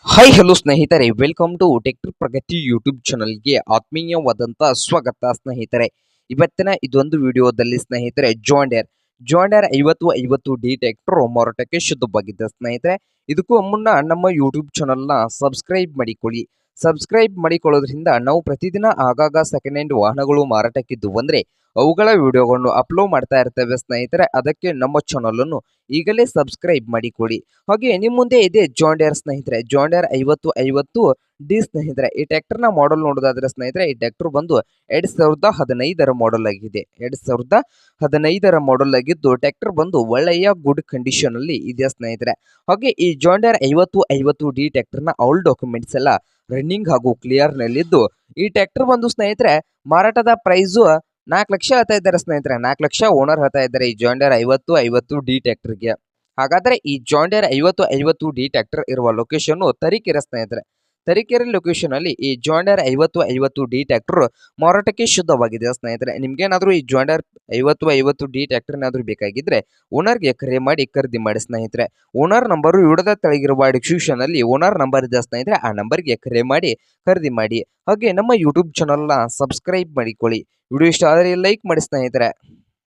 Hi hello ಸ್ನೇಹಿತರೆ, welcome to tech Pragati YouTube ಚಾನಲ್ಗೆ ಆತ್ಮೀಯವಾದಂಥ ಸ್ವಾಗತ ಸ್ನೇಹಿತರೆ. ಇವತ್ತಿನ ಇದೊಂದು ವಿಡಿಯೋದಲ್ಲಿ ಸ್ನೇಹಿತರೆ ಜಾಂಡಿಯರ್ 5050 ಡಿ ಟ್ರ್ಯಾಕ್ಟರ್ ಮಾರಾಟಕ್ಕೆ ಶುದ್ಧವಾಗಿದೆ ಸ್ನೇಹಿತರೆ. ಇದಕ್ಕೂ ಮುನ್ನ ನಮ್ಮ ಯೂಟ್ಯೂಬ್ ಚಾನಲ್ನ ಸಬ್ಸ್ಕ್ರೈಬ್ ಮಾಡಿಕೊಳ್ಳೋದ್ರಿಂದ ನಾವು ಪ್ರತಿದಿನ ಆಗಾಗ ಸೆಕೆಂಡ್ ಹ್ಯಾಂಡ್ ವಾಹನಗಳು ಮಾರಾಟಕ್ಕಿದ್ದು ಬಂದರೆ ಅವುಗಳ ವಿಡಿಯೋಗಳನ್ನು ಅಪ್ಲೋಡ್ ಮಾಡ್ತಾ ಇರ್ತೇವೆ ಸ್ನೇಹಿತರೆ. ಅದಕ್ಕೆ ನಮ್ಮ ಚಾನಲನ್ನು ಈಗಲೇ ಸಬ್ಸ್ಕ್ರೈಬ್ ಮಾಡಿಕೊಳ್ಳಿ. ಹಾಗೆ ನಿಮ್ಮ ಮುಂದೆ ಇದೆ ಜಾಂಡಿಯರ್ ಸ್ನೇಹಿತರೆ, ಜಾಂಡಿಯರ್ 5050 ಡಿ ಸ್ನೇಹಿತರೆ. ಈ ಟ್ರ್ಯಾಕ್ಟರ್ನ ಮಾಡಲ್ ನೋಡೋದಾದ್ರೆ ಸ್ನೇಹಿತರೆ, ಈ ಟ್ರ್ಯಾಕ್ಟರ್ ಬಂದು 2015 ಮಾಡಲ್ ಆಗಿದೆ. 2015 ಮಾಡಲ್ ಆಗಿದ್ದು ಟ್ರ್ಯಾಕ್ಟರ್ ಬಂದು ಒಳ್ಳೆಯ ಗುಡ್ ಕಂಡೀಷನ್ ಅಲ್ಲಿ ಇದೆ ಸ್ನೇಹಿತರೆ. ಹಾಗೆ ಈ ಜಾಂಡಿಯರ್ 5050 ಡಿ ಟ್ರ್ಯಾಕ್ಟರ್ನ ಆಲ್ ಡಾಕ್ಯುಮೆಂಟ್ಸ್ ಎಲ್ಲ ರನ್ನಿಂಗ್ ಹಾಗೂ ಕ್ಲಿಯರ್ ನಲ್ಲಿದ್ದು, ಈ ಟ್ರ್ಯಾಕ್ಟರ್ ಬಂದು ಸ್ನೇಹಿತರೆ ಮಾರಾಟದ ಪ್ರೈಸು 4 ಲಕ್ಷ ಹೇಳ್ತಾ ಇದ್ದಾರೆ ಸ್ನೇಹಿತರೆ. 4 ಲಕ್ಷ ಓನರ್ ಹೇಳ್ತಾ ಇದ್ದಾರೆ ಈ ಜಾಂಡಿಯರ್ 5050 ಡಿ ಟ್ರ್ಯಾಕ್ಟರ್ಗೆ. ಹಾಗಾದ್ರೆ ಈ ಜಾಂಡಿಯರ್ 5050 ಡಿ ಟ್ರ್ಯಾಕ್ಟರ್ ಇರುವ ಲೊಕೇಶನ್ ತರೀಕೆರೆ ಸ್ನೇಹಿತರೆ. ತರೀಕೆರೆ ಲೊಕೇಶನ್ ಅಲ್ಲಿ ಈ ಜಾಂಡಿಯರ್ 5050 ಡಿ ಟ್ರ್ಯಾಕ್ಟರ್ ಮಾರಾಟಕ್ಕೆ ಶುದ್ಧವಾಗಿದೆ ಸ್ನೇಹಿತರೆ. ನಿಮ್ಗೇನಾದ್ರೂ ಈ ಜಾಂಡಿಯರ್ 5050 ಡಿ ಟ್ರ್ಯಾಕ್ಟರ್ ಏನಾದ್ರೂ ಬೇಕಾಗಿದ್ರೆ ಓನರ್ಗೆ ಕರೆ ಮಾಡಿ ಖರೀದಿ ಮಾಡಿ ಸ್ನೇಹಿತರೆ. ಓನರ್ ನಂಬರು ವಿಡಿಯೋದ ತೆಳಗಿರುವ ಡಿಸ್ಕ್ರಿಪ್ಷನ್ ಅಲ್ಲಿ ಓನರ್ ನಂಬರ್ ಇದೆ ಸ್ನೇಹಿತರೆ. ಆ ನಂಬರ್ಗೆ ಕರೆ ಮಾಡಿ ಖರೀದಿ ಮಾಡಿ. ಹಾಗೆ ನಮ್ಮ ಯೂಟ್ಯೂಬ್ ಚಾನಲ್ನ ಸಬ್ಸ್ಕ್ರೈಬ್ ಮಾಡಿಕೊಳ್ಳಿ. ವಿಡಿಯೋ ಇಷ್ಟ ಆದರೆ ಲೈಕ್ ಮಾಡಿ ಸ್ನೇಹಿತರೆ.